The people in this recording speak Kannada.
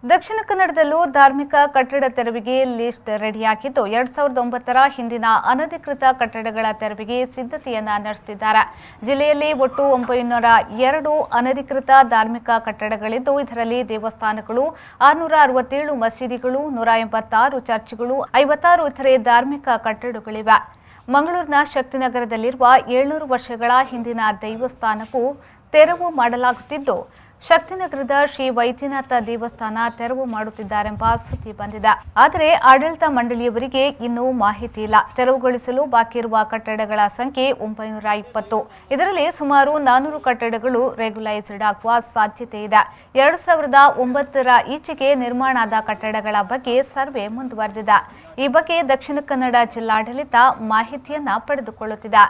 ದಕ್ಷಿಣ ಕನ್ನಡದಲ್ಲೂ ಧಾರ್ಮಿಕ ಕಟ್ಟಡ ತೆರವಿಗೆ ಲಿಸ್ಟ್ ರೆಡಿಯಾಗಿದ್ದು 2009ರ ಹಿಂದಿನ ಅನಧಿಕೃತ ಕಟ್ಟಡಗಳ ತೆರವಿಗೆ ಸಿದ್ಧತೆಯನ್ನ ನಡೆಸುತ್ತಿದ್ದಾರೆ. ಜಿಲ್ಲೆಯಲ್ಲಿ ಒಟ್ಟು 902 ಅನಧಿಕೃತ ಧಾರ್ಮಿಕ ಕಟ್ಟಡಗಳಿದ್ದು, ಇದರಲ್ಲಿ ದೇವಸ್ಥಾನಗಳು, 667 ಮಸೀದಿಗಳು, 186 ಚರ್ಚ್ಗಳು, 56 ಇತರೆ ಧಾರ್ಮಿಕ ಕಟ್ಟಡಗಳಿವೆ. ಮಂಗಳೂರಿನ ಶಕ್ತಿನಗರದಲ್ಲಿರುವ 700 ವರ್ಷಗಳ ಹಿಂದಿನ ದೇವಸ್ಥಾನಕ್ಕೂ ತೆರವು ಮಾಡಲಾಗುತ್ತಿದ್ದು, ಶಕ್ತಿನಗರದ ಶ್ರೀ ವೈದ್ಯನಾಥ ದೇವಸ್ಥಾನ ತೆರವು ಮಾಡುತ್ತಿದ್ದಾರೆಂಬ ಸುದ್ದಿ ಬಂದಿದೆ. ಆದರೆ ಆಡಳಿತ ಮಂಡಳಿಯವರಿಗೆ ಇನ್ನೂ ಮಾಹಿತಿ ಇಲ್ಲ. ತೆರವುಗೊಳಿಸಲು ಬಾಕಿ ಇರುವ ಕಟ್ಟಡಗಳ ಸಂಖ್ಯೆ 920. ಇದರಲ್ಲಿ ಸುಮಾರು 400 ಕಟ್ಟಡಗಳು ರೆಗ್ಯುಲೈಸ್ಡ್ ಆಗುವ ಸಾಧ್ಯತೆ ಇದೆ. 2009ರ ಈಚೆಗೆ ನಿರ್ಮಾಣ ಆದ ಕಟ್ಟಡಗಳ ಬಗ್ಗೆ ಸರ್ವೆ ಮುಂದುವರೆದಿದೆ. ಈ ಬಗ್ಗೆ ದಕ್ಷಿಣ ಕನ್ನಡ ಜಿಲ್ಲಾಡಳಿತ ಮಾಹಿತಿಯನ್ನ ಪಡೆದುಕೊಳ್ಳುತ್ತಿದೆ.